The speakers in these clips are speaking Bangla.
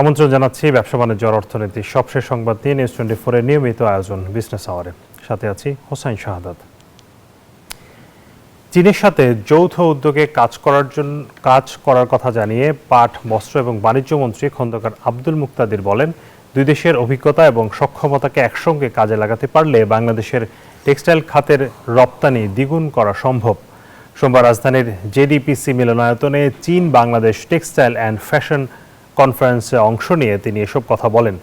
আমন্ত্রণ জানাচ্ছি ব্যবসা বাণিজ্য আর অর্থনীতির সবশেষ সংবাদ নিয়ে নিউজ 24 এর নিয়মিত আয়োজন বিজনেস আওয়ারে। সাথে আছি হোসাইন শাহাদাত। চীনের সাথে যৌথ উদ্যোগে কাজ করার কথা জানিয়ে পাট, বস্ত্র এবং বাণিজ্য মন্ত্রী খন্দকার আব্দুল মুক্তাদির বলেন, দুই দেশের অভিজ্ঞতা এবং সক্ষমতাকে একসঙ্গে কাজে লাগাতে পারলে বাংলাদেশের টেক্সটাইল খাতের রপ্তানি দ্বিগুণ করা সম্ভব। সোমবার রাজধানীর জেডিপিসি মিলনায়তনে চীন বাংলাদেশ টেক্সটাইল অ্যান্ড ফ্যাশন কনফারেন্সে অংশ নিয়ে তিনি এসব কথা বলেন।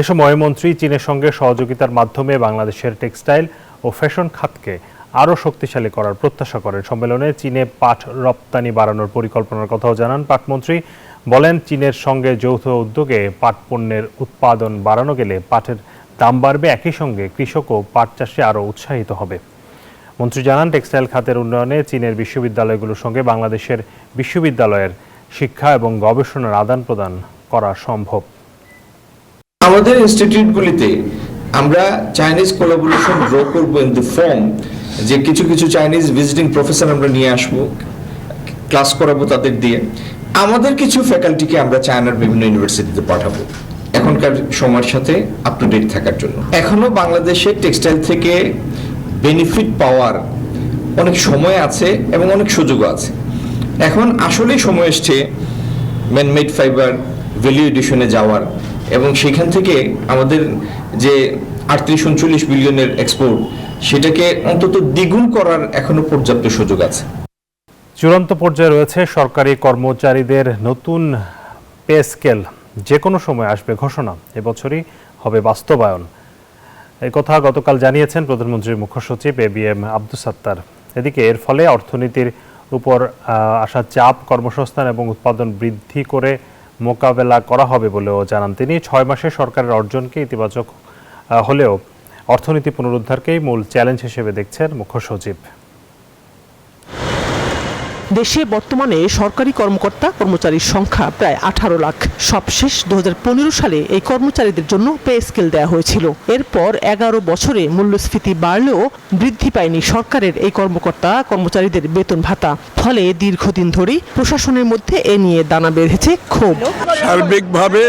এ সময় মন্ত্রী চীনের সঙ্গে সহযোগিতার মাধ্যমে বাংলাদেশের টেক্সটাইল ও ফ্যাশন খাতকে আরও শক্তিশালী করার প্রত্যাশা করেন। সম্মেলনে চীনে পাট রপ্তানি বাড়ানোর পরিকল্পনার কথাও জানান পাটমন্ত্রী। বলেন, চীনের সঙ্গে যৌথ উদ্যোগে পাট পণ্যের উৎপাদন বাড়ানো গেলে পাটের দাম বাড়বে, একই সঙ্গে কৃষকও পাট চাষে আরও উৎসাহিত হবে। মন্ত্রী জানান, টেক্সটাইল খাতের উন্নয়নে চীনের বিশ্ববিদ্যালয়গুলোর সঙ্গে বাংলাদেশের বিশ্ববিদ্যালয়ের শিক্ষা এবং গবেষণার আদান প্রদান করা সম্ভব। আমাদের ইনস্টিটিউটগুলিতে আমরা চাইনিজ কোলাবোরেশন গ্রো করবো ইন দ্য ফর্ম যে কিছু কিছু চাইনিজ ভিজিটিং প্রফেসর আমরা নিয়ে আসবো, ক্লাস করাবো তাদের দিয়ে। আমাদের কিছু ফ্যাকাল্টিকে আমরা চায়নার বিভিন্ন ইউনিভার্সিটিতে পাঠাবো এখনকার সময়ের সাথে আপ টু ডেট থাকার জন্য। এখনো বাংলাদেশের টেক্সটাইল থেকে বেনিফিট পাওয়ার অনেক সময় আছে এবং অনেক সুযোগও আছে। এখন আসলেই সময় এসছে ম্যানমেড ফাইবার ভ্যালু এডিশনে যাওয়ার এবং সেখান থেকে আমাদের যে 38-39 বিলিয়নের এক্সপোর্ট সেটাকে অন্তত দ্বিগুণ করার এখনো পর্যাপ্ত সুযোগ আছে। চূড়ান্ত পর্যায়ে রয়েছে সরকারি কর্মচারীদের নতুন পে স্কেল। যে কোনো সময় আসবে ঘোষণা, এবছরই হবে বাস্তবায়ন। এই কথা গতকাল জানিয়েছেন প্রধানমন্ত্রীর মুখ্য সচিব ABM আব্দুস সাত্তার। এদিকে এর ফলে অর্থনীতির উপর আসা চাপ, কর্মসংস্থান এবং উৎপাদন বৃদ্ধি করে মোকাবেলা করা হবে বলেও জানান তিনি। 6 মাসে সরকারের অর্জনকে ইতিবাচক হলেও অর্থনীতি পুনরুদ্ধারকেই মূল চ্যালেঞ্জ হিসেবে দেখছেন মুখ্য সচিব। দেশে বর্তমানে সরকারি কর্মচারীর সংখ্যা প্রায় 18 লাখ। সবশেষ 2015 সালে এই কর্মচারীদের জন্য পে স্কেল দেওয়া হয়েছিল। এরপর 11 বছরে মূল্যস্ফীতি বাড়লেও বৃদ্ধি পায়নি সরকারের এই কর্মচারীদের বেতন ভাতা। ফলে দীর্ঘদিন ধরেই প্রশাসনের মধ্যে এ নিয়ে দানা বেঁধেছে ক্ষোভ। সার্বিকভাবে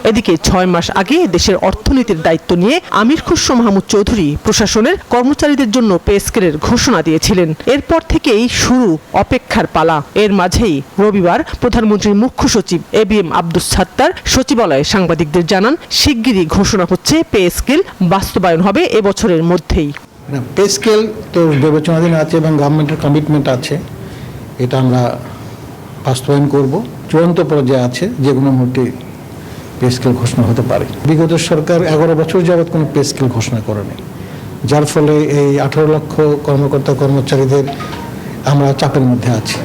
এদিকে 6 মাস আগে দেশের অর্থনীতির দায়িত্ব নিয়ে আমির খুসরো মাহমুদ চৌধুরী প্রশাসনের কর্মচারীদের জন্য পে স্কেলের ঘোষণা দিয়েছিলেন। এরপর থেকেই শুরু অপেক্ষার পালা। এর মাঝেই রবিবার প্রধানমন্ত্রীর মুখ্য সচিব ABM আব্দুস সাত্তার সচিবালয়ে সাংবাদিকদের জানান, শিগগিরই ঘোষণা হচ্ছে পে স্কেল বাস্তবায়ন হবে এবছরের মধ্যেই। পে স্কেল তো বিবেচনাধীন আছে এবং গভর্নমেন্টের কমিটমেন্ট আছে, এটা আমরা বাস্তবায়ন করব। চূড়ান্ত পর্যায়ে আছে, যে কোনো মুহূর্তে পে স্কেল ঘোষণা হতে পারে। বিগত সরকার 11 বছর যাবৎ কোনো পে স্কেল ঘোষণা করেনি, যার ফলে এই 18 লক্ষ কর্মচারীদের আমরা চাপের মধ্যে আছি।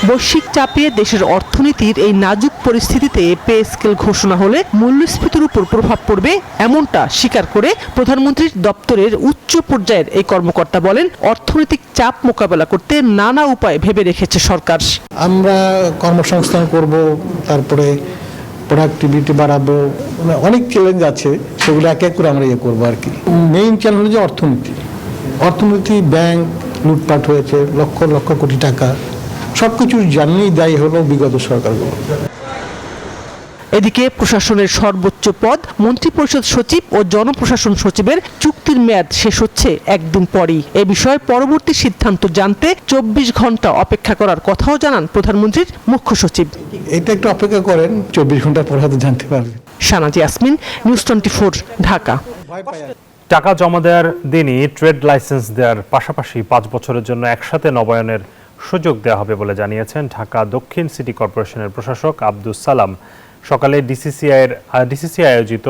বৈশ্বিক চাপে দেশের অর্থনীতির এই নাজুক পরিস্থিতিতে পে স্কেল ঘোষণা হলে মূল্যস্ফীতির উপর প্রভাব পড়বে, এমনটা স্বীকার করে প্রধানমন্ত্রীর দপ্তরের উচ্চ পর্যায়ের এই কর্মকর্তা বলেন, অর্থনৈতিক চাপ মোকাবেলা করতে নানা উপায় ভেবে রেখেছে সরকার। আমরা কর্মসংস্থান করব, তারপরে প্রোডাক্টিভিটি বাড়াবো, অনেক চ্যালেঞ্জ আছে, সেগুলো এক এক করে আমরা করবো আর কি। মেইন চ্যালেঞ্জ হচ্ছে অর্থনীতি, ব্যাংক লুটপাট হয়েছে, লক্ষ লক্ষ কোটি টাকা, সবকিছুর জানিয়েই দায়ী হলো বিগত সরকারগুলো। এদিকে প্রশাসনের সর্বোচ্চ পদ মন্ত্রিপরিষদ সচিব ও জনপ্রশাসন সচিবের চুক্তির মেয়াদ শেষ হচ্ছে একদিন পরই। এ বিষয়ে পরবর্তী সিদ্ধান্ত জানতে 24 ঘন্টা অপেক্ষা করার কথাও জানান প্রধানমন্ত্রীর মুখ্য সচিব। এটা একটু অপেক্ষা করেন, 24 ঘন্টা পর হয়তো জানতে পারবেন। শানাজি ইয়াসমিন, নিউজ 24, ঢাকা। টাকা জমা দেওয়ার দিনই ট্রেড লাইসেন্স দেওয়ার পাশাপাশি 5 বছরের জন্য একসাথে নবায়নের সুযোগ দেওয়া হবে বলে জানিয়েছেন ঢাকা দক্ষিণ সিটি কর্পোরেশনের প্রশাসক আব্দুস সালাম। সকালে ডিসিসি আয়োজিত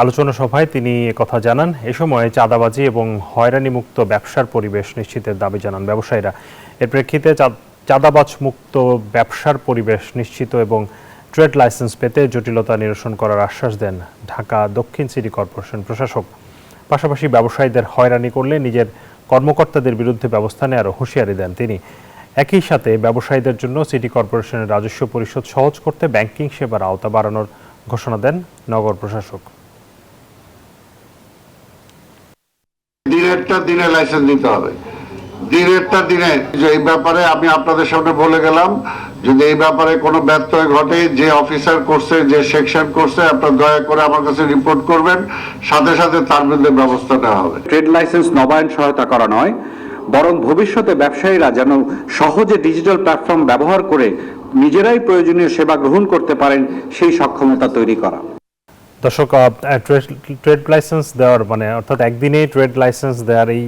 আলোচনা সভায় তিনি একথা জানান। এ সময় চাঁদাবাজি এবং হয়রানিমুক্ত ব্যবসার পরিবেশ নিশ্চিতের দাবি জানান ব্যবসায়ীরা। এর প্রেক্ষিতে চাঁদাবাজ মুক্ত ব্যবসার পরিবেশ নিশ্চিত এবং ট্রেড লাইসেন্স পেতে জটিলতা নিরসন করার আশ্বাস দেন ঢাকা দক্ষিণ সিটি কর্পোরেশন প্রশাসক। পাশাপাশি ব্যবসায়ীদের হয়রানি করলে নিজের কর্মকর্তাদের বিরুদ্ধে ব্যবস্থা নেওয়ারও হুঁশিয়ারি দেন তিনি। একই সাথে ব্যবসায়ীদের জন্য সিটি কর্পোরেশনের রাজস্ব পরিশোধ সহজ করতে ব্যাংকিং সেবার আওতা বাড়ানোর ঘোষণা দেন নগর প্রশাসক। দিনে লাইসেন্স দিতে হবে, দিনেরটা দিনে যে এই ব্যাপারে আমি আপনাদের সামনে বলে গেলাম, যদি এই ব্যাপারে কোনো ব্যত্যয় ঘটে, যে অফিসার করছে, যে সেকশন করছে, আপনারা দয়া করে আমার কাছে রিপোর্ট করবেন, সাথে সাথে তার বিরুদ্ধে ব্যবস্থা নেওয়া হবে। ট্রেড লাইসেন্স নবায়ন সহায়তা করা নয়, বরং ভবিষ্যতে ব্যবসায়ীরা যেন সহজে ডিজিটাল প্ল্যাটফর্ম ব্যবহার করে নিজেরাই প্রয়োজনীয় সেবা গ্রহণ করতে পারেন সেই সক্ষমতা তৈরি করা। দর্শক, ট্রেড লাইসেন্স দেওয়ার মানে অর্থাৎ একদিনে ট্রেড লাইসেন্স দেওয়ার এই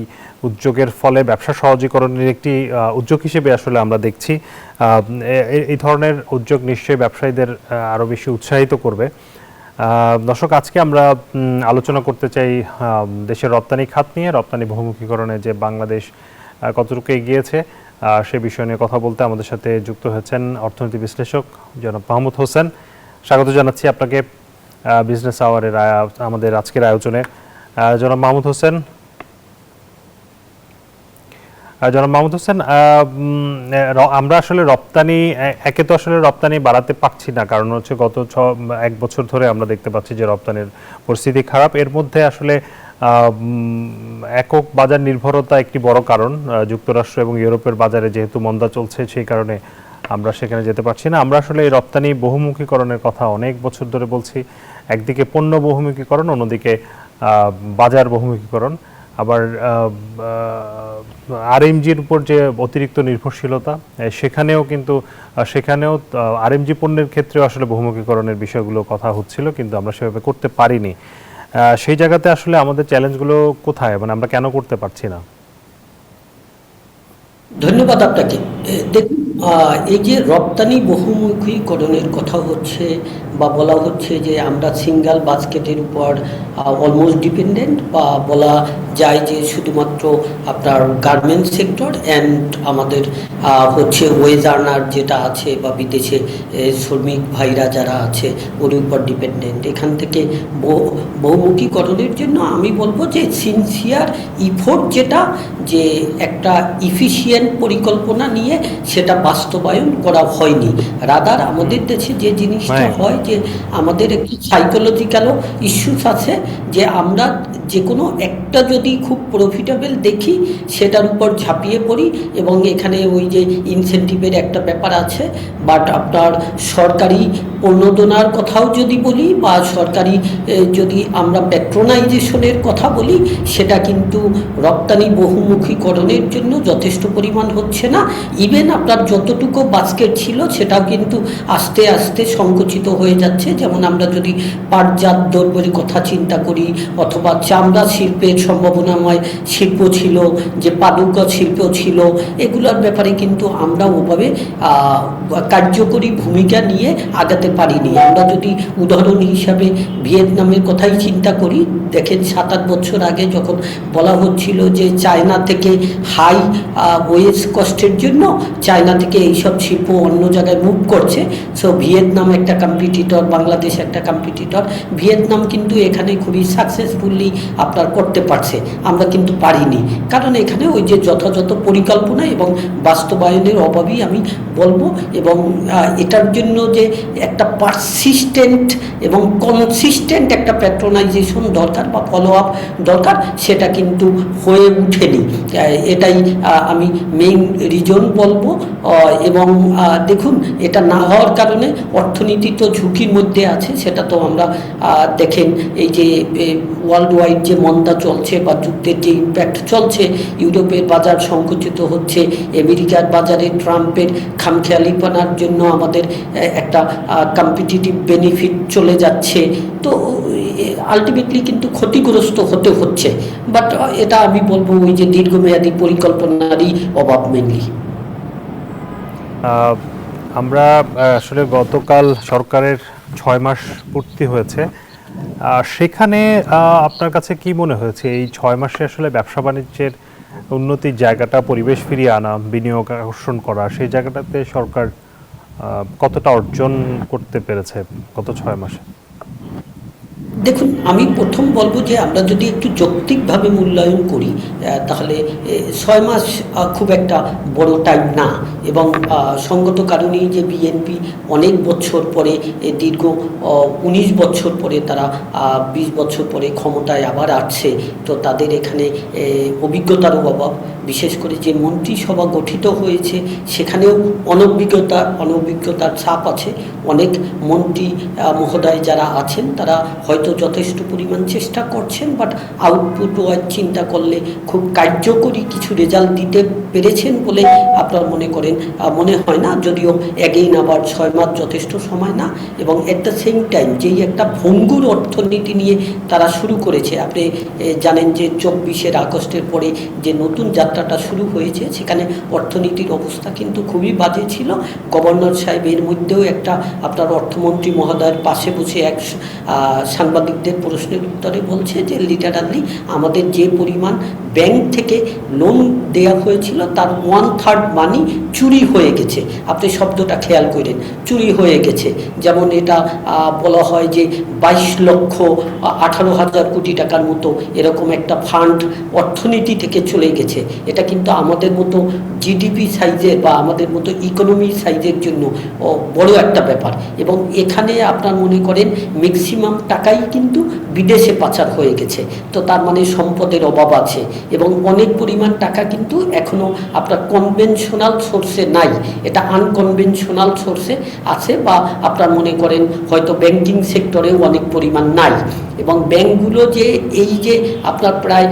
উদ্যোগের ফলে ব্যবসা সহজীকরণের একটি উদ্যোগ হিসেবে আসলে আমরা দেখছি। এই ধরনের উদ্যোগ নিশ্চয়ই ব্যবসায়ীদের আরও বেশি উৎসাহিত করবে। দর্শক, আজকে আমরা আলোচনা করতে চাই দেশের রপ্তানি খাত নিয়ে, রপ্তানি বহুমুখীকরণে যে বাংলাদেশ কতটুকু এগিয়েছে সে বিষয় নিয়ে কথা বলতে আমাদের সাথে যুক্ত হয়েছেন অর্থনীতি বিশ্লেষক জনাব মাহমুদ হোসেন। স্বাগত জানাচ্ছি আপনাকে বিজনেস আওয়ারের আমাদের আজকের আয়োজনে। জনাব মাহমুদ হোসেন, আমরা আসলে রপ্তানি একে তো আসলে রপ্তানি বাড়াতে পারছি না, কারণ হচ্ছে গত 1 বছর ধরে আমরা দেখতে পাচ্ছি যে রপ্তানির পরিস্থিতি খারাপ। এর মধ্যে আসলে একক বাজার নির্ভরতা একটি বড় কারণ। যুক্তরাষ্ট্র এবং ইউরোপের বাজারে যেহেতু মন্দা চলছে, সেই কারণে আমরা সেখানে যেতে পারছি না। আমরা আসলে এই রপ্তানি বহুমুখীকরণের কথা অনেক বছর ধরে বলছি। একদিকে পণ্য বহুমুখীকরণ, অন্যদিকে বাজার বহুমুখীকরণ। আবার আরএমজির উপর যে অতিরিক্ত নির্ভরশীলতা, সেখানেও আরএমজি পণ্যের ক্ষেত্রেও আসলে বহুমুখীকরণের বিষয়গুলো কথা হচ্ছিল, কিন্তু আমরা সেভাবে করতে পারিনি। সেই জায়গাতে আসলে আমাদের চ্যালেঞ্জগুলো কোথায়, মানে আমরা কেন করতে পারছি না? ধন্যবাদ আপনাকে। দেখুন, এই যে রপ্তানি বহুমুখীকরণের কথা হচ্ছে বা বলা হচ্ছে যে আমরা সিঙ্গেল বাস্কেটের উপর অলমোস্ট ডিপেন্ডেন্ট, বা বলা যায় যে শুধুমাত্র আপনার গার্মেন্টস সেক্টর অ্যান্ড আমাদের হচ্ছে ওয়েজ আর্নার যেটা আছে বা বিদেশে শ্রমিক ভাইরা যারা আছে ওর উপর ডিপেন্ডেন্ট। এখান থেকে বহুমুখীকরণের জন্য আমি বলবো যে সিনসিয়ার ইফোর্ট, যেটা যে একটা ইফিশিয়েন্ট পরিকল্পনা নিয়ে সেটা বাস্তবায়ন করা হয়নি। রাদার আমাদের দেশে যে জিনিসটা হয় যে আমাদের একটি সাইকোলজিক্যালও ইস্যুস আছে, যে আমরা যে কোনো একটা যদি খুব প্রফিটেবল দেখি সেটার উপর ঝাঁপিয়ে পড়ি, এবং এখানে ওই যে ইনসেন্টিভের একটা ব্যাপার আছে। বাট আপনার সরকারি প্রণোদনার কথাও যদি বলি, বা সরকারি যদি আমরা প্যাট্রোনাইজেশনের কথা বলি, সেটা কিন্তু রপ্তানি বহুমুখীকরণের জন্য যথেষ্ট পরিমাণ হচ্ছে না। ইভেন আপনার যতটুকু বাস্কেট ছিল সেটাও কিন্তু আস্তে আস্তে সংকুচিত হয়ে যাচ্ছে। যেমন আমরা যদি পাটজাত দ্রব্যের কথা চিন্তা করি, অথবা চামড়া শিল্পের সম্ভাবনাময় শিল্প ছিল, যে পাদুকা শিল্প ছিল, এগুলোর ব্যাপারে কিন্তু আমরা ওভাবে কার্যকরী ভূমিকা নিয়ে আগাতে পারিনি। আমরা যদি উদাহরণ হিসাবে ভিয়েতনামের কথাই চিন্তা করি, দেখেন 7-8 বছর আগে যখন বলা হচ্ছিল যে চায়না থেকে হাই ওয়েজ কস্টের জন্য চায়না থেকে এইসব শিল্প অন্য জায়গায় মুভ করছে, সো ভিয়েতনাম একটা কম্পিটিটর, বাংলাদেশ একটা কম্পিটিটর। ভিয়েতনাম কিন্তু এখানে খুবই সাকসেসফুলি আপনার করতে পারছে, আমরা কিন্তু পারিনি। কারণ এখানে ওই যে যথাযথ পরিকল্পনা এবং বাস্তবায়নের অভাবই আমি বলবো। এবং এটার জন্য যে একটা পারসিস্টেন্ট এবং কনসিস্টেন্ট একটা প্যাট্রোনাইজেশন দরকার বা ফলো আপ দরকার, সেটা কিন্তু হয়ে ওঠেনি। এটাই আমি মেইন রিজন বলবো। এবং দেখুন, এটা না হওয়ার কারণে অর্থনীতি তো ঝুঁকির মধ্যে আছে। সেটা তো আমরা দেখেন, এই যে ওয়ার্ল্ড ওয়াইড যে মন্দা চলছে বা যুদ্ধের যে ইম্প্যাক্ট চলছে, ইউরোপের বাজার সংকুচিত হচ্ছে, আমেরিকার বাজারে ট্রাম্পের খামখেয়ালিপনার জন্য আমাদের একটা কম্পিটিটিভ বেনিফিট চলে যাচ্ছে। তো আলটিমেটলি কিন্তু ক্ষতিগ্রস্ত হতে হচ্ছে। বাট এটা আমি বলবো ওই যে দীর্ঘমেয়াদী পরিকল্পনারই অভাব মেনলি। আমরা আসলে গতকাল সরকারের 6 মাস পূর্তি হয়েছে, সেখানে আপনার কাছে কি মনে হয়েছে এই 6 মাসে আসলে ব্যবসা বাণিজ্যের উন্নতির জায়গাটা, পরিবেশ ফিরিয়ে আনা, বিনিয়োগ আকর্ষণ করা, সেই জায়গাটাতে সরকার কতটা অর্জন করতে পেরেছে গত 6 মাসে? দেখুন, আমি প্রথম বলবো যে আমরা যদি একটু যৌক্তিকভাবে মূল্যায়ন করি, তাহলে 6 মাস খুব একটা বড় টাইম না। এবং সঙ্গত কারণেই যে বিএনপি অনেক বছর পরে, দীর্ঘ 19 বছর পরে, তারা 20 বছর পরে ক্ষমতায় আবার আসছে। তো তাদের এখানে অভিজ্ঞতারও অভাব, বিশেষ করে যে মন্ত্রিসভা গঠিত হয়েছে সেখানেও অনভিজ্ঞতার ছাপ আছে। অনেক মন্ত্রী মহোদয় যারা আছেন তারা হয়তো যথেষ্ট পরিমাণ চেষ্টা করছেন, বাট আউটপুট ওয়াইজ চিন্তা করলে খুব কার্যকরী কিছু রেজাল্ট দিতে পেরেছেন বলে আপনার মনে হয় না। যদিও এগেইন আবার 6 মাস যথেষ্ট সময় না, এবং এট দ্য সেম টাইম যেই একটা ভঙ্গুর অর্থনীতি নিয়ে তারা শুরু করেছে। আপনি জানেন যে 24 আগস্টের পরে যে নতুন যাত্রাটা শুরু হয়েছে সেখানে অর্থনীতির অবস্থা কিন্তু খুবই বাজে ছিল। গভর্নর সাহেব এর মধ্যেও একটা আপনার অর্থমন্ত্রী মহোদয়ের পাশে বসে এক সাংবাদিকদের প্রশ্নের উত্তরে বলছে যে লিটারালি আমাদের যে পরিমাণ ব্যাংক থেকে লোন দেওয়া হয়েছিল তার 1/3 মানি চুরি হয়ে গেছে। আপনি শব্দটা খেয়াল করেন, চুরি হয়ে গেছে। যেমন এটা বলা হয় যে 22,18,000 কোটি টাকার মতো এরকম একটা ফান্ড অর্থনীতি থেকে চলে গেছে। এটা কিন্তু আমাদের মতো জিডিপি সাইজের বা আমাদের মতো ইকোনমি সাইজের জন্য বড় একটা ব্যাপার। এবং এখানে আপনার মনে করেন ম্যাক্সিমাম টাকাই কিন্তু বিদেশে পাচার হয়ে গেছে। তো তার মানে সম্পদের অভাব আছে, এবং অনেক পরিমাণ টাকা কিন্তু এখনও আপনার কনভেনশনাল সোর্সে নাই, এটা আনকনভেনশনাল সোর্সে আছে, বা আপনার মনে করেন হয়তো ব্যাংকিং সেক্টরেও অনেক পরিমাণ নাই। এবং ব্যাংকগুলো যে এই যে আপনার প্রায়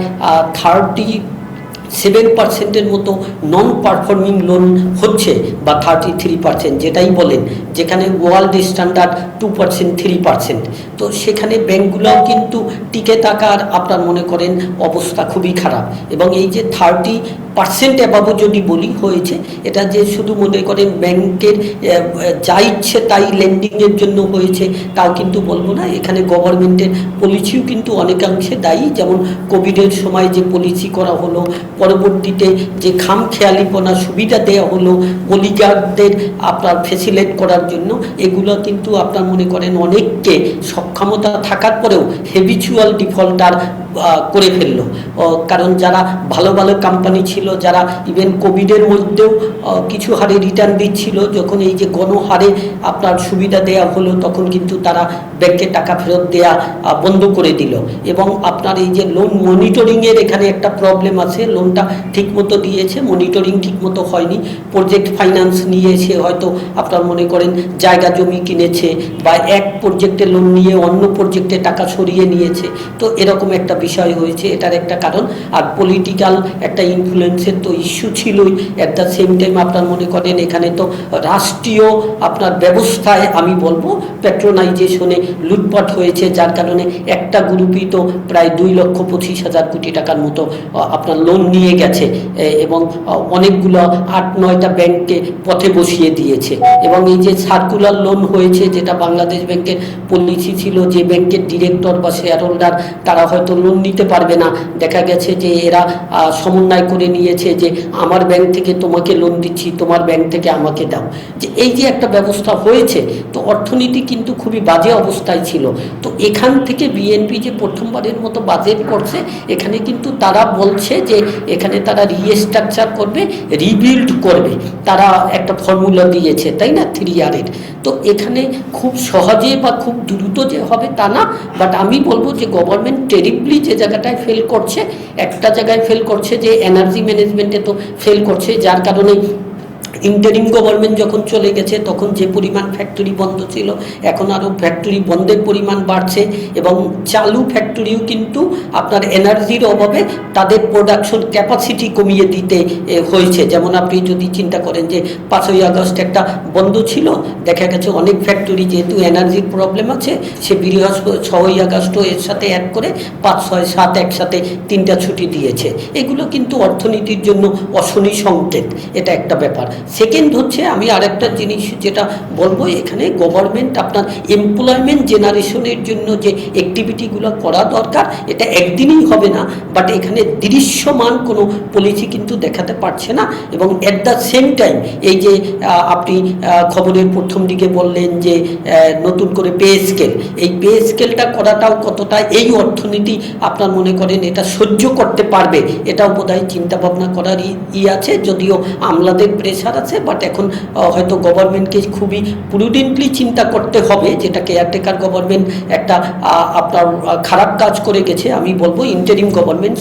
37% মতো নন পারফর্মিং লোন হচ্ছে, বা 33% যেটাই বলেন, যেখানে ওয়ার্ল্ড স্ট্যান্ডার্ড 2%, 3%। তো সেখানে ব্যাংকগুলোও কিন্তু টিকে থাকার আপনার মনে করেন অবস্থা খুবই খারাপ। এবং এই যে 30% অ্যাবাবও যদি বলি হয়েছে, এটা যে শুধু মনে করেন ব্যাংকের যা ইচ্ছে তাই লেন্ডিংয়ের জন্য হয়েছে তাও কিন্তু বলবো না। এখানে গভর্নমেন্টের পলিসিও কিন্তু অনেকাংশে দায়ী। যেমন কোভিডের সময় যে পলিসি করা হলো, পরবর্তীতে যে খামখেয়ালিপনা সুবিধা দেওয়া হলো অলিগারদের আপনার ফেসিলেট করার জন্য, এগুলো কিন্তু আপনার মনে করেন অনেককে সক্ষমতা থাকার পরেও হেবিচুয়াল ডিফল্টার করে ফেললো। কারণ যারা ভালো ভালো কোম্পানি ছিল, যারা ইভেন কোভিডের মধ্যেও কিছু হারে রিটার্ন দিচ্ছিল, যখন এই যে গণহারে আপনার সুবিধা দেওয়া হলো তখন কিন্তু তারা ব্যাংকে টাকা ফেরত দেওয়া বন্ধ করে দিল। এবং আপনার এই যে লোন মনিটরিংয়ের এখানে একটা প্রবলেম আছে। লোনটা ঠিকমতো দিয়েছে, মনিটরিং ঠিকমতো হয়নি। প্রজেক্ট ফাইন্যান্স নিয়ে এসে হয়তো আপনার মনে করেন জায়গা জমি কিনেছে, বা এক প্রজেক্টে লোন নিয়ে অন্য প্রজেক্টে টাকা সরিয়ে নিয়েছে। তো এরকম একটা বিষয় হয়েছে, এটার একটা কারণ। আর পলিটিক্যাল একটা ইনফ্লুয়েন্সের তো ইস্যু ছিলই। অ্যাট দ্য সেম টাইম আপনার মনে করেন এখানে তো রাষ্ট্রীয় আপনার ব্যবস্থায় আমি বলবো প্যাট্রোনাইজেশনে লুটপাট হয়েছে, যার কারণে একটা গ্রুপই তো প্রায় 2,25,000 কোটি টাকার মতো আপনার লোন নিয়ে গেছে, এবং অনেকগুলো 8-9টা ব্যাংককে পথে বসিয়ে দিয়েছে। এবং এই যে সার্কুলার লোন হয়েছে, যেটা বাংলাদেশ ব্যাংকের পলিসি ছিল যে ব্যাংকের ডিরেক্টর বা শেয়ার হোল্ডার তারা হয়তো লোন নিতে পারবে না, দেখা গেছে যে এরা সমন্বয় করে নিয়েছে যে আমার ব্যাংক থেকে তোমাকে লোন দিচ্ছি, তোমার ব্যাংক থেকে আমাকে দাও। যে এই যে একটা ব্যবস্থা হয়েছে, তো অর্থনীতি কিন্তু খুবই বাজে অবস্থায় ছিল। তো এখান থেকে বিএনপি যে প্রথমবারের মতো বাজেট করছে, এখানে কিন্তু তারা বলছে যে এখানে তারা রিস্ট্রাকচার করবে, রিবিল্ড করবে। তারা একটা ফর্মুলা দিয়েছে, তাই না, 3R-এর। তো এখানে খুব সহজে বা খুব দ্রুত যে হবে তা না, বাট আমি বলবো যে গভর্নমেন্ট টেরিবলি যে জায়গাটায় ফেল করছে, একটা জায়গায় ফেল করছে যে এনার্জি ম্যানেজমেন্টে তো ফেল করছে, যার কারণে ইন্টারিম গভর্নমেন্ট যখন চলে গেছে তখন যে পরিমাণ ফ্যাক্টরি বন্ধ ছিল, এখন আরও ফ্যাক্টরি বন্ধের পরিমাণ বাড়ছে। এবং চালু ফ্যাক্টরিও কিন্তু আপনার এনার্জির অভাবে তাদের প্রোডাকশন ক্যাপাসিটি কমিয়ে দিতে হয়েছে। যেমন আপনি যদি চিন্তা করেন যে 5ই আগস্ট একটা বন্ধ ছিল, দেখা গেছে অনেক ফ্যাক্টরি যেহেতু এনার্জির প্রবলেম আছে, সে 6ই আগস্টও এর সাথে অ্যাড করে 5, 6, 7 একসাথে 3টা ছুটি দিয়েছে। এগুলো কিন্তু অর্থনীতির জন্য অশনি সংকেত, এটা একটা ব্যাপার। সেকেন্ড হচ্ছে আমি আরেকটা জিনিস যেটা বলবো, এখানে গভর্নমেন্ট আপনার এমপ্লয়মেন্ট জেনারেশনের জন্য যে অ্যাক্টিভিটিগুলো করা দরকার, এটা একদিনেই হবে না, বাট এখানে দৃশ্যমান কোনো পলিসি কিন্তু দেখাতে পারছে না। এবং অ্যাট দ্য সেম টাইম এই যে আপনি খবরের প্রথম দিকে বললেন যে নতুন করে পে স্কেল, এই পে স্কেলটা করাটাও কতটা এই অর্থনীতি আপনার মনে করেন এটা সহ্য করতে পারবে, এটাও বোধহয় চিন্তা ভাবনা করার আছে। যদিও আমলাদের প্রেশার আছে, বাট এখন হয়তো গভর্নমেন্টকে খুবই প্রুডেন্টলি চিন্তা করতে হবে, যেটা কেয়ারটেকার গভর্নমেন্ট একটা আপনার খারাপ কাজ করে গেছে। আমি বলবো ইন্টারিম গভর্নমেন্ট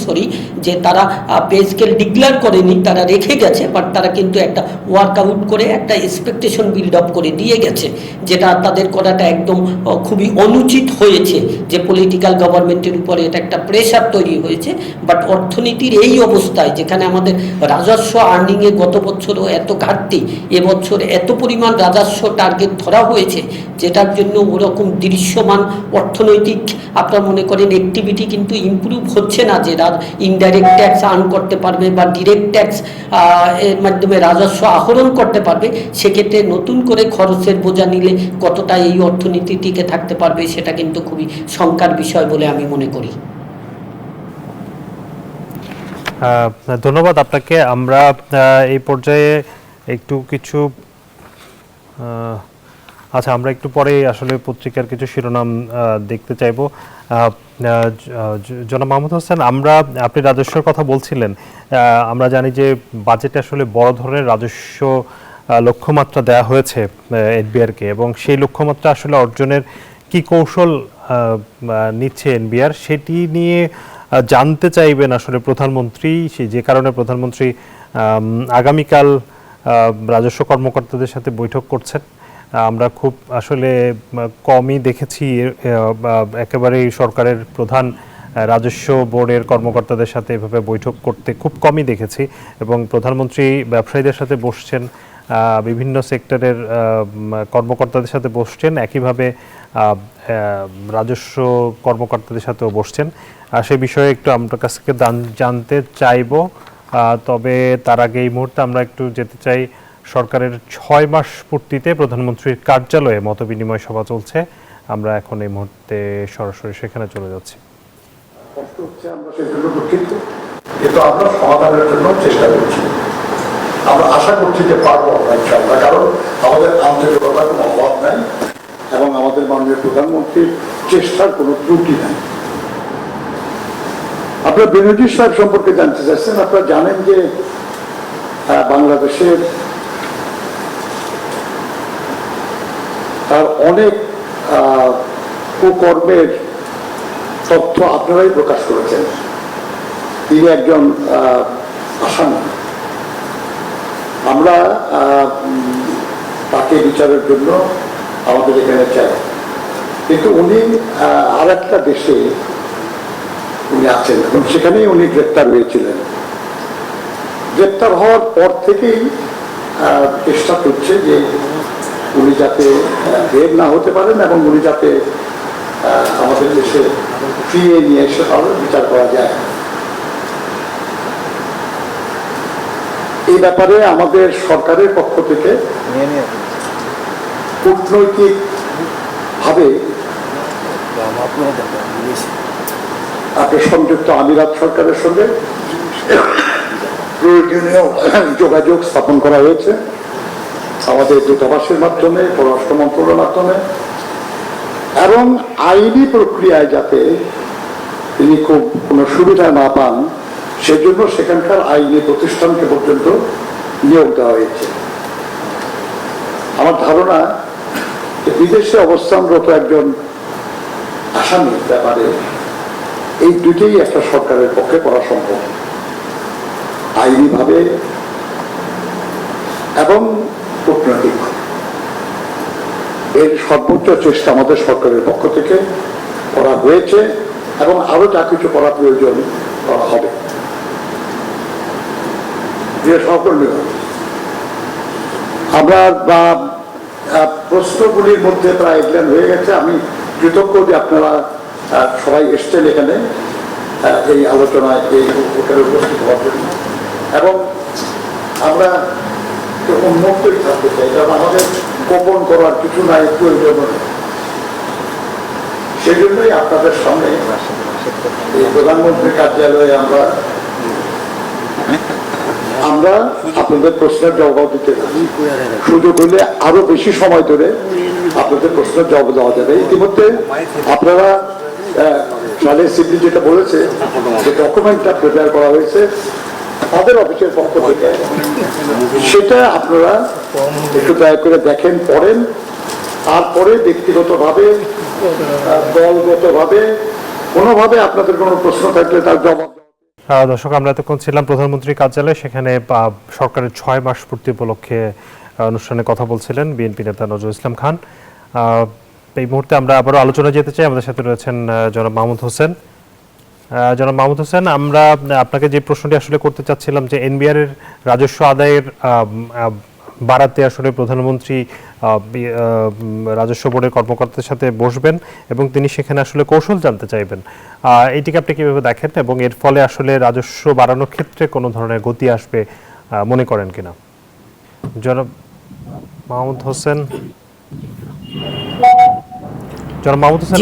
যে তারা পে স্কেল ডিক্লেয়ার করেনি, তারা রেখে গেছে, বাট তারা কিন্তু একটা ওয়ার্কআউট করে একটা এক্সপেকটেশন বিল্ড আপ করে দিয়ে গেছে, যেটা তাদের করাটা একদম খুবই অনুচিত হয়েছে, যে পলিটিক্যাল গভর্নমেন্টের উপরে এটা একটা প্রেশার তৈরি হয়েছে। বাট অর্থনীতির এই অবস্থায়, যেখানে আমাদের রাজস্ব আর্নিংয়ে গত বছরও এত ঘাটতি, এবছর এত পরিমাণ রাজস্ব টার্গেট ধরা হয়েছে, যেটার জন্য ওরকম দৃশ্যমান অর্থনৈতিক আপনার মনে করেন অ্যাক্টিভিটি কিন্তু ইমপ্রুভ হচ্ছে না, যে ইনডাইরেক্ট ট্যাক্স আর্ন করতে পারবে বা ডিরেক্ট ট্যাক্স এর মাধ্যমে রাজস্ব আহরণ করতে পারবে। সেক্ষেত্রে নতুন করে খরচের বোঝা নিলে কতটা এই অর্থনীতি টিকে থাকতে পারবে, সেটা কিন্তু খুবই শঙ্কার বিষয় বলে আমি মনে করি। ধন্যবাদ আপনাকে। আমরা এই পর্যায়ে একটু কিছু আচ্ছা, আমরা একটু পরে আসলে পত্রিকার কিছু শিরোনাম দেখতে চাইব। জনাব মাহমুদ হোসেন, আপনি রাজস্বের কথা বলছিলেন। আমরা জানি যে বাজেটে আসলে বড় ধরনের রাজস্ব লক্ষ্যমাত্রা দেওয়া হয়েছে এনবিআরকে, এবং সেই লক্ষ্যমাত্রা আসলে অর্জনের কি কৌশল নিচ্ছে এনবিআর, সেটি নিয়ে জানতে চাইবেন আসলে প্রধানমন্ত্রী। যে কারণে প্রধানমন্ত্রী আগামীকাল রাজস্ব কর্মকর্তাদের সাথে বৈঠক করছেন। আমরা খুব আসলে কমই দেখেছি একেবারেই সরকারের প্রধান রাজস্ব বোর্ডের কর্মকর্তাদের সাথে এভাবে বৈঠক করতে খুব কমই দেখেছি, এবং প্রধানমন্ত্রী ব্যবসায়ীদের সাথে বসছেন, বিভিন্ন সেক্টরের কর্মকর্তাদের সাথে বসছেন, একইভাবে রাজস্ব কর্মকর্তাদের সাথেও বসছেন। সে বিষয়ে একটু আপনার কাছ থেকে জানতে চাইব। তবে তার আগে এই মুহূর্তে আমরা একটু যেতে চাই সরকারের 6 মাস পূর্তিতে প্রধানমন্ত্রীর কার্যালয়ে মতবিনিময় সভা চলছে। আমরা এখন এই মুহূর্তে সরাসরি সেখানে চলে যাচ্ছি। কষ্ট হচ্ছে, আমরা সেজন্য দুঃখিত, কিন্তু আমরা সমাধানের জন্য চেষ্টা করছি। আমরা আশা করছি যে পারবো আমরা ইনশাআল্লাহ, কারণ আমাদের আন্তরিকতার কোনো অভাব নাই এবং আমাদের মাননীয় প্রধানমন্ত্রীর চেষ্টার কোনো ত্রুটি নাই। আপনারা বেনজির সাহেব সম্পর্কে জানতে চাচ্ছেন। আপনারা জানেন যে বাংলাদেশের তার অনেক কুকর্মের তথ্য আপনারাই প্রকাশ করেছেন। তিনি একজন আসামি। আমরা তাকে বিচারের জন্য আমাদের এখানে চাই, কিন্তু উনি আর একটা দেশে উনি আছেন এবং সেখানেই উনি গ্রেপ্তার হয়েছিলেন। গ্রেপ্তার হওয়ার পর থেকেই চেষ্টা করছে যে উনি যাতে বের না হতে পারেন এবং উনি যাতে আমাদের দেশে ফিরিয়ে নিয়ে এসে তাহলে বিচার করা যায়। এই ব্যাপারে আমাদের সরকারের পক্ষ থেকে কূটনৈতিক ভাবে সংযুক্ত আমিরাত সরকারের সঙ্গে প্রয়োজনীয় যোগাযোগ স্থাপন করা হয়েছে, আমাদের দূতাবাসের মাধ্যমে, পররাষ্ট্র মন্ত্রণালয়ের মাধ্যমে, এবং আইনি প্রক্রিয়ায় যাতে তিনি খুব কোনো সুবিধা না পান সেজন্য সেখানকার আইনি প্রতিষ্ঠানকে পর্যন্ত নিয়োগ দেওয়া হয়েছে। আমার ধারণা বিদেশে অবস্থানরত একজন আসামির ব্যাপারে এই দুটোই একটা সরকারের পক্ষে করা সম্ভব, আইনিভাবে এবং কূটনৈতিকভাবে। এর সর্বোচ্চ চেষ্টা আমাদের সরকারের পক্ষ থেকে করা হয়েছে এবং আরো যা কিছু করা প্রয়োজন করা হবে। আমরা প্রশ্নগুলির মধ্যে প্রায় এগলেন হয়ে গেছে। আমি কৃতজ্ঞ যে আপনারা সবাই এসছেন এখানে এই আলোচনায়, এই হোটেলে উপস্থিত হওয়ার জন্য, এবং আমরা উন্মুক্তই থাকতে চাই, কারণ আমাদের গোপন করার কিছু নাই, প্রয়োজন নেই। সেই জন্যই আপনাদের সামনে এই প্রধানমন্ত্রীর কার্যালয়ে আমরা আপনাদের প্রশ্নের জবাব দিতে সুযোগ হলে আরো বেশি সময় ধরে আপনাদের প্রশ্নের জবাব দেওয়া যাবে। ইতিমধ্যে আপনারা যেটা বলেছে যে ডকুমেন্টটা প্রিপেয়ার করা হয়েছে, তাদের অফিসের পক্ষ থেকে, সেটা আপনারা একটু দয়া করে দেখেন, পড়েন, তারপরে ব্যক্তিগতভাবে দলগতভাবে কোনোভাবে আপনাদের কোনো প্রশ্ন থাকলে তার জবাব। দর্শক, আমরা এতক্ষণ ছিলাম প্রধানমন্ত্রীর কার্যালয়ে, সেখানে সরকারের 6 মাস পূর্তি উপলক্ষে অনুষ্ঠানে কথা বলছিলেন বিএনপি নেতা নজরুল ইসলাম খান। এই মুহূর্তে আমরা আবারও আলোচনা যেতে চাই। আমাদের সাথে রয়েছেন জনাব মাহমুদ হোসেন। জনাব মাহমুদ হোসেন, আমরা আপনাকে যে প্রশ্নটি আসলে করতে চাচ্ছিলাম যে এনবিআর এর রাজস্ব আদায়ের বাড়াতে আসলে প্রধানমন্ত্রী রাজস্ব বোর্ডের কর্মকর্তাদের সাথে বসবেন এবং তিনি সেখানে আসলে কৌশল জানতে চাইবেন। এটিকে আপনি কিভাবে দেখেন এবং এর ফলে আসলে রাজস্ব বাড়ানোর ক্ষেত্রে কোনো ধরনের গতি আসবে মনে করেন কিনা? জনাব মাহমুদ হোসেন,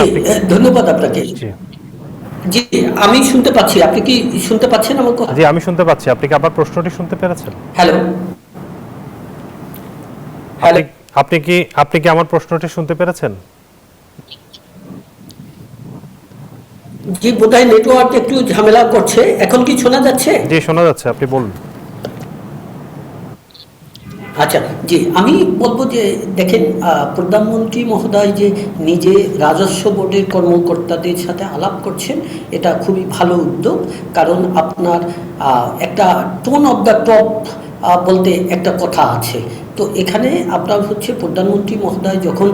আপনি? ধন্যবাদ আপনাকে। জি, আমি শুনতে পাচ্ছি। আপনি কি শুনতে পাচ্ছেন আমার কথা? জি, আমি শুনতে পাচ্ছি। আপনি কি আবার প্রশ্নটি শুনতে পেরেছেন? হ্যালো, আপনি কি আমার প্রশ্নটি শুনতে পেরেছেন? জি, বোধহয় নেটওয়ার্ক একটু ঝামেলা করছে। এখন কি শোনা যাচ্ছে? জি, শোনা যাচ্ছে, আপনি বলুন। আচ্ছা, জি, আমি বলবো যে দেখেন, প্রধানমন্ত্রী মহোদয় যে নিজে রাজস্ব বোর্ডের কর্মকর্তাদের সাথে আলাপ করছেন, এটা খুবই ভালো উদ্যোগ। কারণ আপনার একটা টোন অফ দ্য টপ বলতে একটা কথা আছে। তো এখানে আপনার হচ্ছে প্রধানমন্ত্রী মহোদয় যখন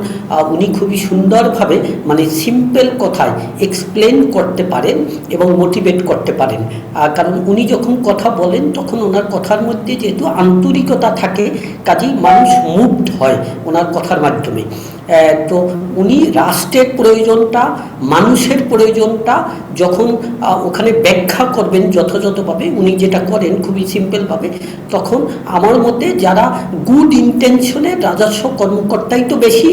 উনি খুবই সুন্দরভাবে মানে সিম্পল কথায় এক্সপ্লেন করতে পারেন এবং মোটিভেট করতে পারেন, কারণ উনি যখন কথা বলেন তখন ওনার কথার মধ্যে যেহেতু আন্তরিকতা থাকে, কাজেই মানুষ মুগ্ধ হয় ওনার কথার মাধ্যমে। তো উনি রাষ্ট্রের প্রয়োজনটা, মানুষের প্রয়োজনটা যখন ওখানে ব্যাখ্যা করবেন যথাযথভাবে, উনি যেটা করেন খুবই সিম্পলভাবে, তখন আমার মতে যারা গুড ইন্টেনশনে রাজস্ব কর্মকর্তাই তো বেশি,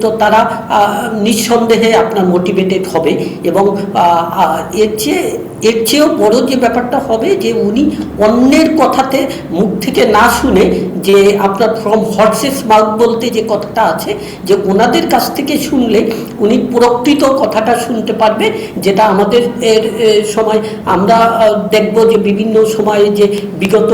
তো তারা নিঃসন্দেহে আপনার মোটিভেটেড হবে। এবং এর চেয়েও বড় যে ব্যাপারটা হবে যে উনি অন্যের কথাতে মুখ থেকে না শুনে, যে আপনার ফ্রম হর্সেস মাউথ বলতে যে কথাটা আছে, যে ওনাদের কাছ থেকে শুনলে উনি প্রকৃত কথাটা শুনতে পারবে। যেটা আমাদের সময় আমরা দেখব যে বিভিন্ন সময়ে যে বিগত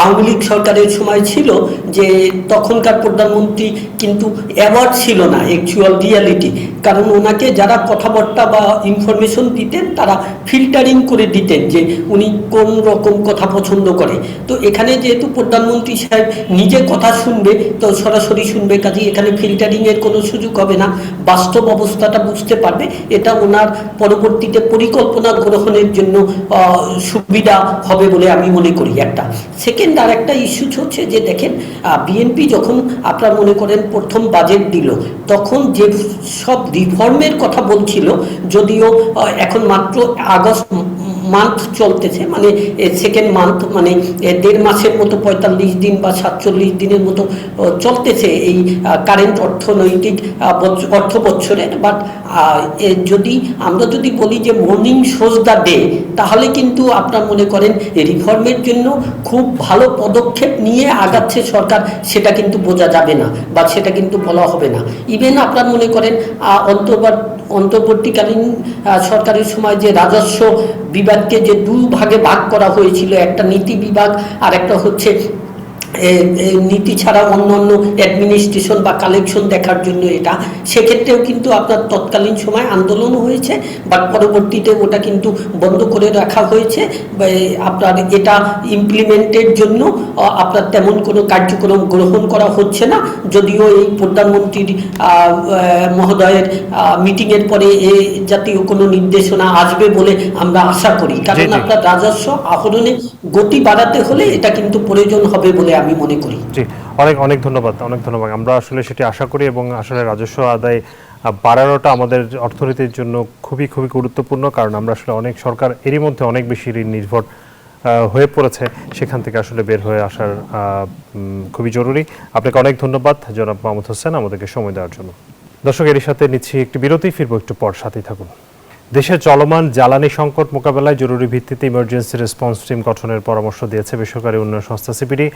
আওয়ামী লীগ সরকারের সময় ছিল যে তখনকার প্রধানমন্ত্রী কিন্তু অ্যাওয়ার্ড ছিল না অ্যাকচুয়াল রিয়ালিটি, কারণ ওনাকে যারা কথাবার্তা বা ইনফরমেশন দিতেন তারা ফিল্টারিং করে দিতেন যে উনি কোন রকম কথা পছন্দ করে। তো এখানে যেহেতু প্রধানমন্ত্রী সাহেব নিজে কথা শুনবে, তো সরাসরি শুনবে, কাজে এখানে ফিল্টারিংয়ের কোনো সুযোগ হবে না, বাস্তব অবস্থাটা বুঝতে পারবে। এটা ওনার পরবর্তীতে পরিকল্পনা গ্রহণের জন্য সুবিধা হবে বলে আমি মনে করি। একটা সেকেন্ড আর একটা ইস্যু হচ্ছে যে দেখেন, বিএনপি যখন আপনার মনে করেন প্রথম বাজেট দিল, তখন যে সব রিফর্মের কথা বলছিল, যদিও এখন মাত্র আগস্ট মান্থ চলতেছে, মানে সেকেন্ড মান্থ, মানে 1.5 মাসের মতো 45 দিন বা 47 দিনের মতো চলতেছে এই কারেন্ট অর্থনৈতিক অর্থ বছরের। বাট আমরা যদি বলি যে মর্নিং শোজ দ্য ডে, তাহলে কিন্তু আপনার মনে করেন রিফর্মের জন্য খুব ভালো পদক্ষেপ নিয়ে আগাচ্ছে সরকার, সেটা কিন্তু বোঝা যাবে না বা সেটা কিন্তু বলা হবে না। ইভেন আপনার মনে করেন অন্তর্বর্তীকালীন সরকারের সময় যে রাজস্ব বিভাগকে যে 2 ভাগে ভাগ করা হয়েছিল, একটা নীতি বিভাগ আর একটা হচ্ছে নীতি ছাড়া অন্যান্য অ্যাডমিনিস্ট্রেশন বা কালেকশন দেখার জন্য, এটা সেক্ষেত্রেও কিন্তু আপনার তৎকালীন সময় আন্দোলন হয়েছে, বাট পরবর্তীতে ওটা কিন্তু বন্ধ করে রাখা হয়েছে। আপনার এটা ইমপ্লিমেন্টের জন্য আপনার তেমন কোনো কার্যক্রম গ্রহণ করা হচ্ছে না, যদিও এই প্রধানমন্ত্রীর মহোদয়ের মিটিংয়ের পরে এ জাতীয় কোনো নির্দেশনা আসবে বলে আমরা আশা করি। কারণ আপনার রাজস্ব আহরণে গতি বাড়াতে হলে এটা কিন্তু প্রয়োজন হবে বলে আমি মনে করি। জি, অনেক ধন্যবাদ। আমরা আসলে সেটি আশা করি এবং আসলে রাজস্ব আদায় বাড়ানোটা আমাদের অর্থনীতির জন্য খুবই গুরুত্বপূর্ণ, কারণ আমরা আসলে অনেক সরকার এরই মধ্যে অনেক বেশি ঋণ নির্ভর হয়ে পড়েছে, সেখান থেকে আসলে বের হয়ে আসার খুবই জরুরি। আপনাকে অনেক ধন্যবাদ জনাব মাহমুদ হোসেন আমাদেরকে সময় দেওয়ার জন্য। দর্শক, এর সাথে নিচ্ছি একটি বিরতি, ফিরবো একটু পর, সাথেই থাকুন। দেশে চলমান জ্বালানি সংকট মোকাবেলায় জরুরি ভিত্তিতে ইমার্জেন্সি রেসপন্স টিম গঠনের পরামর্শ দিয়েছে বেসরকারি উন্নয়ন সংস্থা সিপিডি।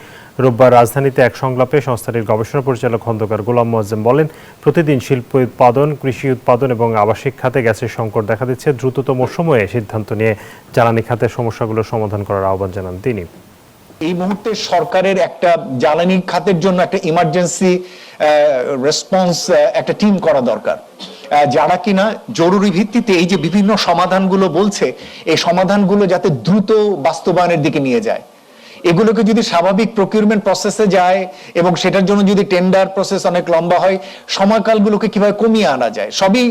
রোববার রাজধানীতে এক সংলাপে সংস্থাটির গবেষণা পরিচালক খন্দকার গোলাম মোয়াজ্জেম বলেন, প্রতিদিন শিল্প উৎপাদন, কৃষি উৎপাদন এবং আবাসিক খাতে গ্যাসের সংকট দেখা দিচ্ছে। দ্রুততম সময়ে সিদ্ধান্ত নিয়ে জ্বালানি খাতের সমস্যাগুলোর সমাধান করার আহ্বান জানান তিনি। এই মুহূর্তে সরকারের একটা জ্বালানি খাতের জন্য একটা ইমার্জেন্সি রেসপন্স একটা টিম করা দরকার, যারা কিনা জরুরি ভিত্তিতে এই যে বিভিন্ন সমাধানগুলো বলছে, এই সমাধানগুলো যাতে দ্রুত বাস্তবায়নের দিকে নিয়ে যায়। এগুলোকে যদি স্বাভাবিক প্রকিউরমেন্ট প্রসেসে যায় এবং সেটার জন্য যদি টেন্ডার প্রসেস অনেক লম্বা হয়, সময়কালগুলোকে কিভাবে কমিয়ে আনা যায়, সবই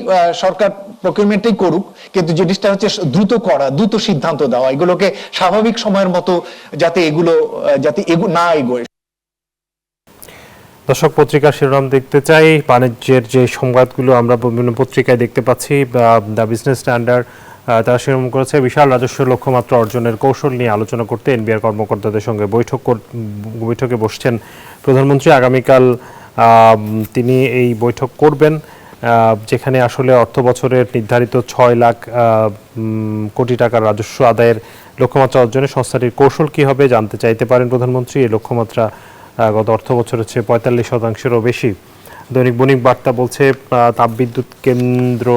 সরকার প্রকিউরমেন্টেই করুক, কিন্তু জিনিসটা হচ্ছে দ্রুত করা, দ্রুত সিদ্ধান্ত দেওয়া, এগুলোকে স্বাভাবিক সময়ের মতো যাতে না এগোয়। দর্শক, পত্রিকার শিরোনাম দেখতে চাই। বাণিজ্যের যে সংবাদগুলো আমরা বিভিন্ন পত্রিকায় দেখতে পাচ্ছি, দ্য বিজনেস স্ট্যান্ডার্ড তারা শিরোনাম করেছে, বিশাল রাজস্ব লক্ষ্যমাত্রা অর্জনের কৌশল নিয়ে আলোচনা করতে এনবিআর কর্মকর্তাদের সঙ্গে বৈঠকে বসছেন প্রধানমন্ত্রী। আগামীকাল তিনি এই বৈঠক করবেন, যেখানে আসলে অর্থ বছরের নির্ধারিত 6 লাখ কোটি টাকার রাজস্ব আদায়ের লক্ষ্যমাত্রা অর্জনে সংস্থাটির কৌশল কী হবে জানতে চাইতে পারেন প্রধানমন্ত্রী। এই লক্ষ্যমাত্রা গত অর্থ বছরের চেয়ে 45%-এরও বেশি। দৈনিক বণিক বার্তা বলছে, তাপবিদ্যুৎ কেন্দ্র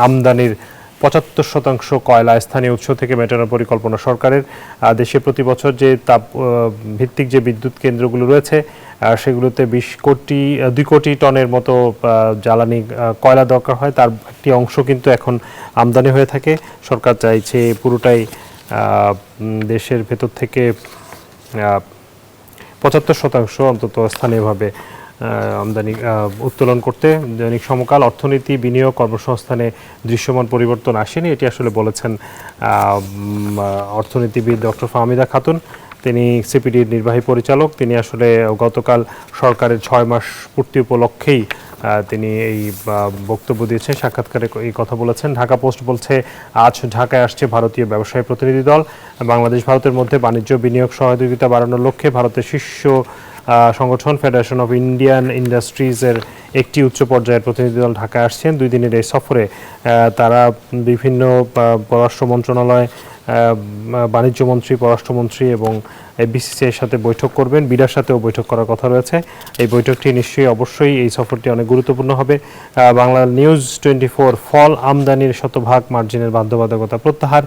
আমদানির 75% কয়লা স্থানীয় উৎস থেকে মেটানোর পরিকল্পনা সরকারের। দেশে প্রতি বছর যে তাপ ভিত্তিক যে বিদ্যুৎ কেন্দ্রগুলো রয়েছে সেগুলোতে 2 কোটি টনের মতো জ্বালানি কয়লা দরকার হয়, তার একটি অংশ কিন্তু এখন আমদানি হয়ে থাকে। সরকার চাইছে পুরোটাই দেশের ভেতর থেকে 75% অন্তত স্থানীয়ভাবে আমদানি উত্তোলন করতে। দৈনিক সমকাল, অর্থনীতি, বিনিয়োগ, কর্মসংস্থানে দৃশ্যমান পরিবর্তন আসেনি, এটি আসলে বলেছেন অর্থনীতিবিদ ডক্টর ফাহমিদা খাতুন। তিনি সিপিডির নির্বাহী পরিচালক। তিনি আসলে গতকাল সরকারের 6 মাস পূর্তি উপলক্ষেই তিনি এই বক্তব্য দিয়েছেন, সাক্ষাৎকারে এই কথা বলেছেন। ঢাকা পোস্ট বলছে, আজ ঢাকায় আসছে ভারতীয় ব্যবসায়ী প্রতিনিধি দল। বাংলাদেশ ভারতের মধ্যে বাণিজ্য বিনিয়োগ সহযোগিতা বাড়ানোর লক্ষ্যে ভারতের শীর্ষ সংগঠন ফেডারেশন অফ ইন্ডিয়ান ইন্ডাস্ট্রিজের একটি উচ্চ পর্যায়ের প্রতিনিধি দল ঢাকায় আসছেন। 2 দিনের এই সফরে তারা বিভিন্ন পররাষ্ট্র মন্ত্রণালয়, বাণিজ্যমন্ত্রী, পররাষ্ট্রমন্ত্রী এবং বিসিসিআই এর সাথে বৈঠক করবেন। বিডার সাথেও বৈঠক করার কথা রয়েছে। এই বৈঠকটি অবশ্যই এই সফরটি অনেক গুরুত্বপূর্ণ হবে। বাংলা নিউজ 24, ফল আমদানির শতভাগ মার্জিনের বাধ্যবাধকতা প্রত্যাহার।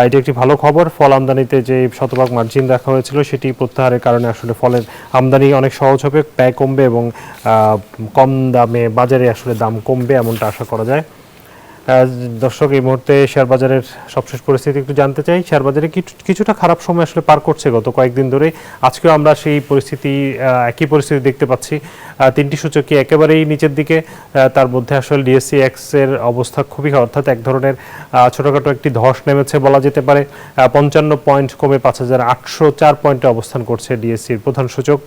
এটি একটি ভালো খবর। ফল আমদানিতে যে শতভাগ মার্জিন রাখা হয়েছিল সেটি প্রত্যাহারের কারণে আসলে ফলের আমদানি অনেক সহজ হবে, ব্যয় কমবে এবং কম দামে বাজারে আসলে দাম কমবে, এমনটা আশা করা যায়। দর্শক, এই মুহূর্তে শেয়ার বাজারের সবশেষ পরিস্থিতি একটু জানতে চাই। শেয়ার বাজারে কিছুটা খারাপ সময় আসলে পার করছে গত কয়েকদিন ধরে। আজকেও আমরা সেই একই পরিস্থিতি দেখতে পাচ্ছি। 3টি সূচকই একেবারেই নিচের দিকে। তার মধ্যে আসলে DSEX এর অবস্থা খুবই, অর্থাৎ এক ধরনের ছোটখাটো একটি ধস নেমেছে বলা যেতে পারে। 55 পয়েন্ট কমে 5804 পয়েন্টে অবস্থান করছে ডিএসসির প্রধান সূচক।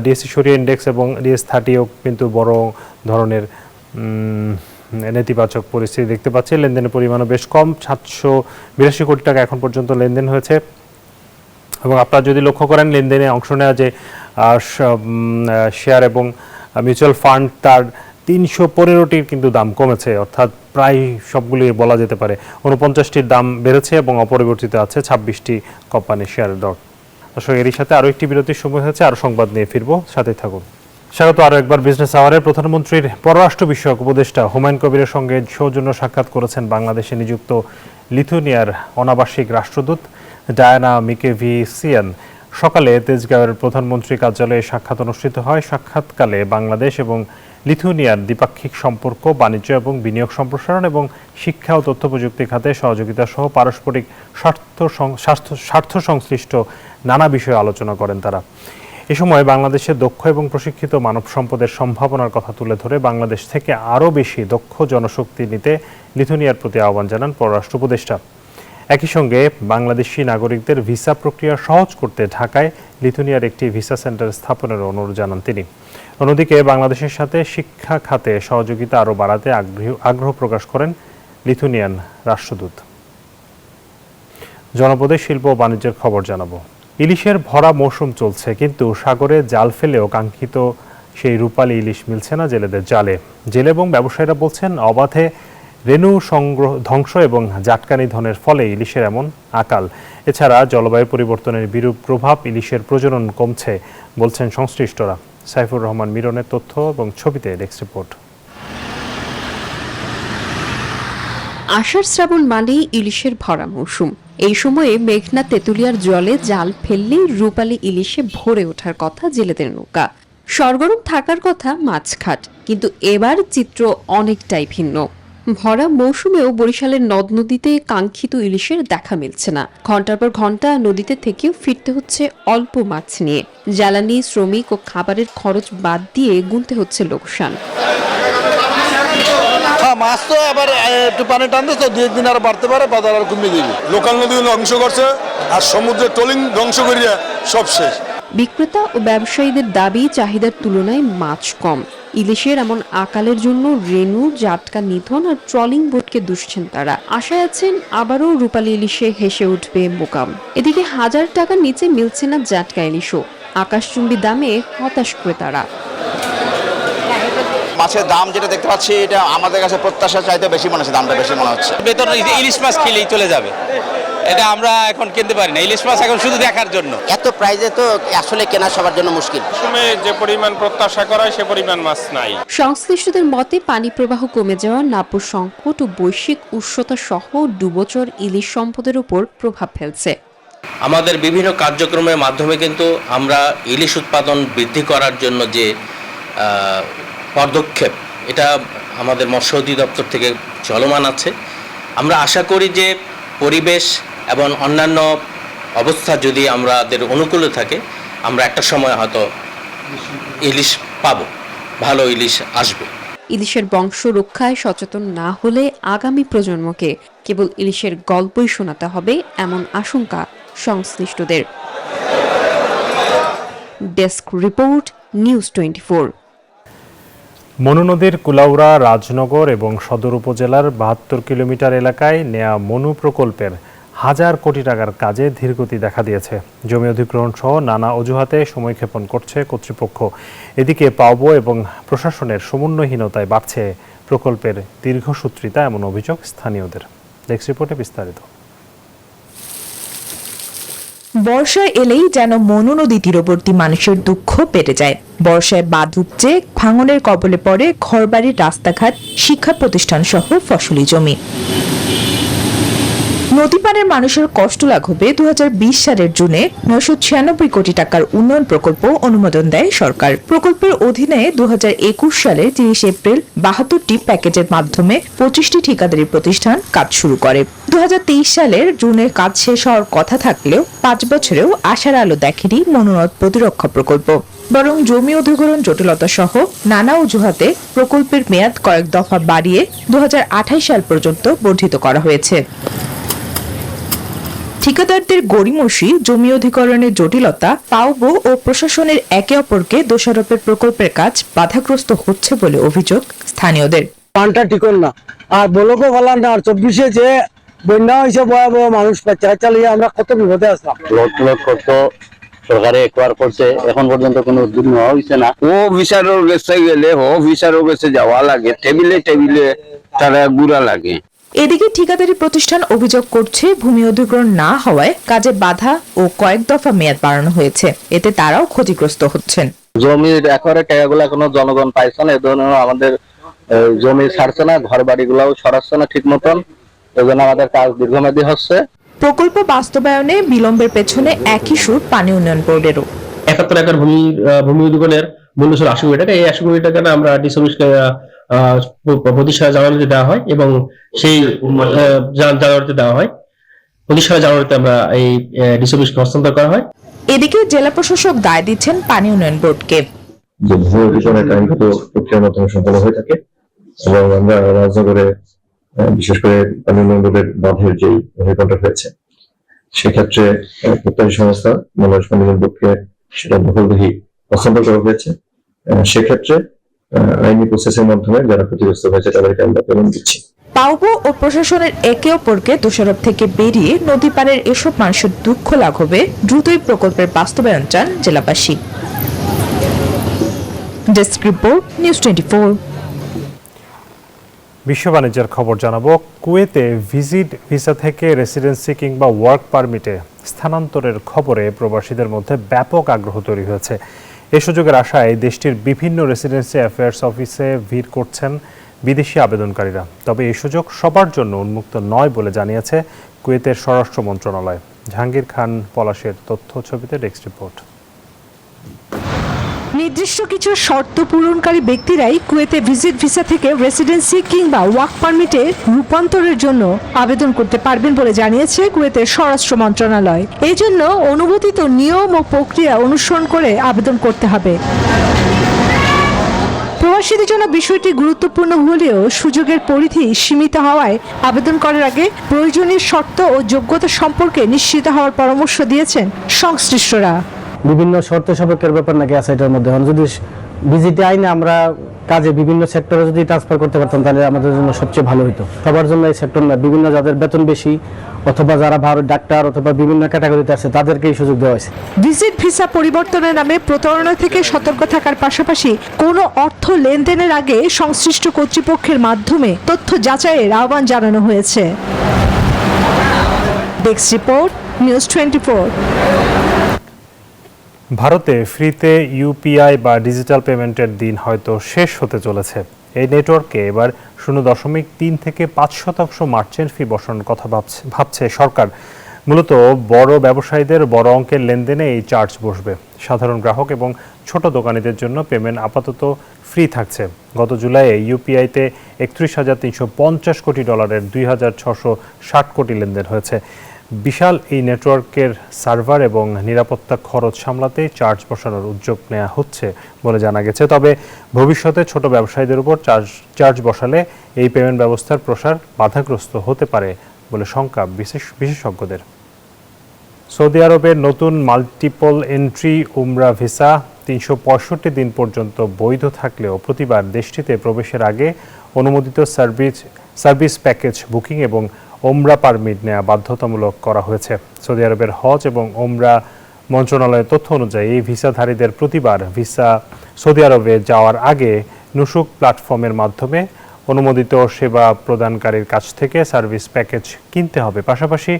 ডিএসসি সরিয়ে ইন্ডেক্স এবং DS30ও কিন্তু বড় ধরনের নেতিবাচক পরিস্থিতি দেখতে পাচ্ছি। লেনদেনের পরিমাণও বেশ কম, 782 কোটি টাকা এখন পর্যন্ত লেনদেন হয়েছে। এবং আপনারা যদি লক্ষ্য করেন, লেনদেনে অংশ নেওয়া যে শেয়ার এবং মিউচুয়াল ফান্ড, তার 315টির কিন্তু দাম কমেছে, অর্থাৎ প্রায় সবগুলি বলা যেতে পারে। 49টির দাম বেড়েছে এবং অপরিবর্তিত আছে 26টি কোম্পানির শেয়ারের দর। দর্শক, এরই সাথে আরও একটি বিরতির সময় হয়েছে, আরও সংবাদ নিয়ে ফিরবো, সাথে থাকুন। স্বাগত আরও একবার বিজনেস আওয়ারে। প্রধানমন্ত্রীর পররাষ্ট্র বিষয়ক উপদেষ্টা হুমায়ুন কবিরের সঙ্গে সৌজন্য সাক্ষাৎ করেছেন বাংলাদেশে নিযুক্ত লিথুয়ানিয়ার অনাবাসিক রাষ্ট্রদূত ডায়ানা মিকেভিচিয়ান। সকালে তেজগাঁওয়ের প্রধানমন্ত্রী কার্যালয়ে সাক্ষাৎ অনুষ্ঠিত হয়। সাক্ষাৎকালে বাংলাদেশ এবং লিথুয়ানিয়ার দ্বিপাক্ষিক সম্পর্ক, বাণিজ্য এবং বিনিয়োগ সম্প্রসারণ এবং শিক্ষা ও তথ্য প্রযুক্তি খাতে সহযোগিতা সহ পারস্পরিক স্বার্থ সংশ্লিষ্ট নানা বিষয়ে আলোচনা করেন তারা। এ সময় বাংলাদেশের দক্ষ এবং প্রশিক্ষিত মানব সম্পদের সম্ভাবনার কথা তুলে ধরে বাংলাদেশ থেকে আরও বেশি দক্ষ জনশক্তি নিতে লিথুয়ানিয়ার প্রতি আহ্বান জানান পররাষ্ট্র উপদেষ্টা। একই সঙ্গে বাংলাদেশি নাগরিকদের ভিসা প্রক্রিয়া সহজ করতে ঢাকায় লিথুয়ানিয়ার একটি ভিসা সেন্টার স্থাপনের অনুরোধ জানান তিনি। অন্যদিকে বাংলাদেশের সাথে শিক্ষা খাতে সহযোগিতা আরও বাড়াতে আগ্রহ প্রকাশ করেন লিথুয়ানিয়ান রাষ্ট্রদূত। জনপদে শিল্প ও বাণিজ্যের খবর জানাবো। ইলিশের ভরা মৌসুম চলছে, কিন্তু সাগরে জাল ফেলেও কাঙ্ক্ষিত সেই রূপালী ইলিশ মিলছে না জেলেদের জালে। জেলে এবং ব্যবসায়ীরা বলছেন, অবাধে রেণু ধ্বংস এবং জাটকা নিধনের ফলে ইলিশের এমন আকাল। এছাড়া জলবায়ু পরিবর্তনের বিরূপ প্রভাব, ইলিশের প্রজনন কমছে বলছেন সংশ্লিষ্টরা। সাইফুর রহমান মিরনের তথ্য এবং ছবিতে ডেস্ক রিপোর্ট। আষাঢ় শ্রাবণ মানেই ইলিশের ভরা মৌসুম। এই সময়ে মেঘনা তেঁতুলিয়ার জলে জাল ফেললেই রূপালী ইলিশে ভরে ওঠার কথা জেলেদের নৌকা। সরগরম থাকার কথা মাছঘাট, কিন্তু এবার চিত্র অনেকটাই ভিন্ন। ভরা মৌসুমেও বরিশালের নদ নদীতে কাঙ্ক্ষিত ইলিশের দেখা মিলছে না। ঘন্টার পর ঘন্টা নদীতে থেকেও ফিরতে হচ্ছে অল্প মাছ নিয়ে। জ্বালানি, শ্রমিক ও খাবারের খরচ বাদ দিয়ে গুনতে হচ্ছে লোকসান। মাছ তো আবার একটু পানি টানতে তো 2 দিন আর বাড়তে পারে, বাজার আর কমে দিবে। লোকাল নদী ধ্বংস করছে আর সমুদ্রের ট্রলিং ধ্বংস করিয়া সব শেষ। বিক্রেতা ও ব্যবসায়ীদের দাবি, চাহিদার তুলনায় মাছ কম। ইলিশের এমন আকালের জন্য রেণু, জাটকা নিধন আর ট্রলিং বোটকে দুষছেন তারা। আশায় আছেন আবারও রূপালী ইলিশে হেসে উঠবে মোকাম। এদিকে 1000 টাকার নিচে মিলছে না জাটকা ইলিশও। আকাশচুম্বী দামে হতাশ ক্রেতারা। মাছের দাম যেটা দেখতে পাচ্ছি, এটা আমাদের কাছে প্রত্যাশা চাইতে বেশি মনে হচ্ছে, দামটা বেশি মনে হচ্ছে। বেতন ইলিশ মাছ খেলেই চলে যাবে, এটা আমরা এখন কিনতে পারি না। ইলিশ মাছ এখন শুধু দেখার জন্য। এত প্রাইসে তো আসলে কেনা সবার জন্য মুশকিল। যে পরিমাণ প্রত্যাশা করা হয় সে পরিমাণ মাছ নাই। সংশ্লিষ্টদের মতে, পানি প্রবাহ কমে যাওয়া, নাব্য সংকট ও বৈশ্বিক উষ্ণতা সহ ডুবোচর ইলিশ সম্পদের উপর প্রভাব ফেলছে। আমাদের বিভিন্ন কার্যক্রমের মাধ্যমে কিন্তু আমরা ইলিশ উৎপাদন বৃদ্ধি করার জন্য যে পদক্ষেপ, এটা আমাদের মৎস্য অধিদপ্তর থেকে চলমান আছে। আমরা আশা করি যে পরিবেশ এবং অন্যান্য অবস্থা যদি আমাদের অনুকূলে থাকে, আমরা একটা সময় হয়তো ইলিশ পাবো, ভালো ইলিশ আসবে। ইলিশের বংশ রক্ষায় সচেতন না হলে আগামী প্রজন্মকে কেবল ইলিশের গল্পই শোনাতে হবে, এমন আশঙ্কা সংশ্লিষ্টদের। Desk report, news 24। মনু নদীর কুলাউড়া, রাজনগর এবং সদর উপজেলার 72 কিলোমিটার এলাকায় নেয়া মনু প্রকল্পের 1000 কোটি টাকার কাজে ধীরগতি দেখা দিয়েছে। জমি অধিগ্রহণ সহ নানা অজুহাতে সময়ক্ষেপণ করছে কর্তৃপক্ষ। এদিকে পাওবো এবং প্রশাসনের সমন্বয়হীনতায় বাড়ছে প্রকল্পের দীর্ঘসূত্রিতা, এমন অভিযোগ স্থানীয়দের। ডেস্ক রিপোর্টে বিস্তারিত। বর্ষা এলেই যেন মনু নদী তীরবর্তী মানুষের দুঃখ বেড়ে যায়। বর্ষায় বাঁধ উপচে ভাঙনের কবলে পড়ে ঘরবাড়ির, রাস্তাঘাট, শিক্ষা প্রতিষ্ঠান সহ ফসলি জমি। নদীপাড়ের মানুষের কষ্ট লাঘবে 2020 সালের জুনে 996 কোটি টাকার উন্নয়ন প্রকল্প অনুমোদন দেয় সরকার। প্রকল্পের অধীনে 2021 সালের 30 এপ্রিল 72টি প্যাকেজের মাধ্যমে 25টি ঠিকাদারি প্রতিষ্ঠান কাজ শুরু করে। 2023 সালের জুনে কাজ শেষ হওয়ার কথা থাকলেও 5 বছরেও আশার আলো দেখেনি মনু নদ প্রতিরক্ষা প্রকল্প। বরং জমি অধিগ্রহণ জটিলতা সহ নানা অজুহাতে প্রকল্পের মেয়াদ কয়েক দফা বাড়িয়ে 2028 সাল পর্যন্ত বর্ধিত করা হয়েছে। ঠিকাদারদের গড়িমসি, জমি অধিগ্রহণের জটিলতা, পাওবো ও প্রশাসনের একে অপরকে দোষারোপের প্রকল্পের কাজ বাধাগ্রস্ত হচ্ছে বলে অভিযোগ স্থানীয়দের। পানটা ঠিক না, আর বলকও বলার না। আর 24-এ যে বন্যা হয়েছে, ভয়াবহ মানুষ চালিয়ে আমরা কত বিপদে আসলাম। কত সরকারে একবার করছে, এখন পর্যন্ত কোনো উদ্যোগ নেওয়া হয়েছে না। ও অফিসারের কাছে গেলে অফিসারের কাছে যাওয়া লাগে, টেবিলে টেবিলে তারা গুড়া লাগে। এদিকে ঠিকাদারি প্রতিষ্ঠান অভিযোগ করছে, ভূমি অধিগ্রহণ না হওয়ায় কাজে বাধা ও কয়েক দফা মেয়াদ বাড়ানো হয়েছে। এতে তারাও ক্ষতিগ্রস্ত হচ্ছেন। জমির একরে টাকাগুলা কোনো জনগণ পাইছে না, এ ধরনের আমাদের জমি ছাড়ছে না, ঘর বাড়িগুলাও সরাচ্ছে না ঠিক মতন, এজন্য আমাদের কাজ দীর্ঘমেয়াদী হচ্ছে। প্রকল্প বাস্তবায়নে বিলম্বের পেছনে একই সুর পানি উন্নয়ন বোর্ডেরও। 71 একর ভূমি অধিগ্রহণের মূল্য ছিল 80 কোটি টাকা। এই 80 কোটি টাকা আমরা ডিসঅফিসকে প্রতিষ্ঠা জানুয়ারিতে দেওয়া হয় এবং সেই জানুয়ারিতে দেওয়া হয়, প্রতিষ্ঠা জানুয়ারিতে আমরা এই ডিসঅফিসকে হস্তান্তর করা হয়। এদিকে জেলা প্রশাসক দায় দিচ্ছেন পানি উন্নয়ন বোর্ডকে। যে ভূমি অধিগ্রহণের আইনগত প্রক্রিয়ার মাধ্যমে সম্পন্ন হয়ে থাকে এবং আমরা রাজনগরে বিশেষ করে পানি উন্নয়ন বোর্ডের বাঁধের যে কন্ট্রাক্ট হয়েছে, সেক্ষেত্রে প্রত্যেক সংস্থা বাংলাদেশ পানি উন্নয়ন বোর্ডকে সেটা দখলদারি হস্তান্তর করা হয়েছে। সেক্ষেত্রে আইনি প্রসেসের মাধ্যমে যারা ক্ষতিগ্রস্ত হয়েছে তাদেরকে আমরা পেমেন্ট দিচ্ছি। পাওবো ও প্রশাসনের একে অপরকে দোষারোপ থেকে বেরিয়ে নদী পাড়ের এসব মানুষের দুঃখ লাঘবে দ্রুতই প্রকল্পের বাস্তবায়ন চান জেলাবাসী। Desk report, news 24। বিশ্ব বাণিজ্যের খবর জানাবো। কুয়েতে ভিজিট ভিসা থেকে রেসিডেন্সি কিংবা ওয়ার্ক পারমিটে স্থানান্তরের খবরে প্রবাসীদের মধ্যে ব্যাপক আগ্রহ তৈরি হয়েছে। এ সুযোগের আশায় দেশটির বিভিন্ন রেসিডেন্সি অ্যাফেয়ার্স অফিসে ভিড় করছেন বিদেশি আবেদনকারীরা। তবে এই সুযোগ সবার জন্য উন্মুক্ত নয় বলে জানিয়েছে কুয়েতের স্বরাষ্ট্র মন্ত্রণালয়। জাহাঙ্গীর খান পলাশের তথ্য ছবিতে ডেস্ক রিপোর্ট। নির্দিষ্ট কিছু শর্ত পূরণকারী ব্যক্তিরাই কুয়েতে ভিজিট ভিসা থেকে রেসিডেন্সি কিংবা ওয়ার্ক পারমিটে রূপান্তরের জন্য আবেদন করতে পারবেন বলে জানিয়েছে কুয়েতের স্বরাষ্ট্র মন্ত্রণালয়। এই জন্য অনুমোদিত নিয়ম ও প্রক্রিয়া অনুসরণ করে আবেদন করতে হবে। প্রবাসীদের জন্য বিষয়টি গুরুত্বপূর্ণ হলেও সুযোগের পরিধি সীমিত হওয়ায় আবেদন করার আগে প্রয়োজনীয় শর্ত ও যোগ্যতা সম্পর্কে নিশ্চিত হওয়ার পরামর্শ দিয়েছেন সংশ্লিষ্টরা। বিভিন্ন শর্ত সাপেক্ষের ব্যাপার নাকি আছে এটার মধ্যে। যদি ভিজিট আইনে আমরা কাজে বিভিন্ন সেক্টরে যদি ট্রান্সফার করতে পারতাম তাহলে আমাদের জন্য সবচেয়ে ভালো হতো। সবার জন্য এই সেক্টর না, বিভিন্ন যাদের বেতন বেশি অথবা যারা ভালো ডাক্তার অথবা বিভিন্ন ক্যাটাগরিতে আছে তাদেরকে এই সুযোগ দেওয়া হয়েছে। ভিজিট ভিসা পরিবর্তনের নামে প্রতারণা থেকে সতর্ক থাকার পাশাপাশি কোনো অর্থ লেনদেনের আগে সংশ্লিষ্ট কর্তৃপক্ষের মাধ্যমে তথ্য যাচাইয়ের আহ্বান জানানো হয়েছে। Desk report, news 24। ভারতে ফ্রিতে ইউপিআই বা ডিজিটাল পেমেন্টের দিন হয়তো শেষ হতে চলেছে। এই নেটওয়ার্কে এবার 0.3 থেকে 5% মার্চেন্ট ফি বসানোর কথা ভাবছে সরকার। মূলত বড় ব্যবসায়ীদের বড় অঙ্কের লেনদেনে এই চার্জ বসবে। সাধারণ গ্রাহক এবং ছোট দোকানিদের জন্য পেমেন্ট আপাতত ফ্রি থাকছে। গত জুলাইয়ে ইউপিআইতে $31,350 কোটি, 2,660 কোটি লেনদেন হয়েছে। বিশাল এই নেটওয়ার্কের সার্ভার এবং নিরাপত্তা খরচ সামলাতে চার্জ বসানোর উদ্যোগ নেওয়া হচ্ছে বলে জানা গেছে। তবে ভবিষ্যতে ছোট ব্যবসায়ীদের উপর চার্জ বসালে এই পেমেন্ট ব্যবস্থার প্রসার বাধাগ্রস্ত হতে পারে বলে শঙ্কা বিশেষজ্ঞদের। সৌদি আরবের নতুন মাল্টিপল এন্ট্রি উমরা ভিসা 365 দিন পর্যন্ত বৈধ থাকলেও প্রতিবার দেশটিতে প্রবেশের আগে অনুমোদিত সার্ভিস প্যাকেজ বুকিং এবং ওমরা পারমিট নেওয়া বাধ্যতামূলক করা হয়েছে। সৌদি আরবের হজ এবং ওমরা মন্ত্রণালয়ের তথ্য অনুযায়ী এই ভিসাধারীদের প্রতিবার ভিসা সৌদি আরবে যাওয়ার আগে নুসুক প্ল্যাটফর্মের মাধ্যমে অনুমোদিত সেবা প্রদানকারীর কাছ থেকে সার্ভিস প্যাকেজ কিনতে হবে। পাশাপাশি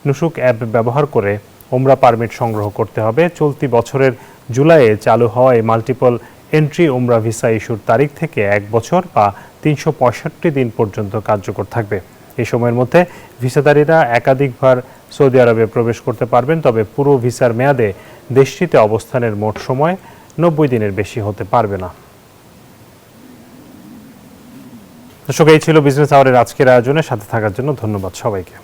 নুসুক অ্যাপ ব্যবহার করে ওমরা পারমিট সংগ্রহ করতে হবে। চলতি বছরের জুলাইয়ে চালু হওয়া এই মাল্টিপল এন্ট্রি ওমরা ভিসা ইস্যুর তারিখ থেকে 1 বছর বা 365 দিন পর্যন্ত কার্যকর থাকবে। এই সময়ের মধ্যে ভিসাধারীরা একাধিকবার সৌদি আরবে প্রবেশ করতে পারবেন। তবে পুরো ভিসার মেয়াদে দেশটিতে অবস্থানের মোট সময় 90 দিনের বেশি হতে পারবে না। দর্শক, এই ছিল বিজনেস আওয়ারের আজকের আয়োজনে। সাথে থাকার জন্য ধন্যবাদ সবাইকে।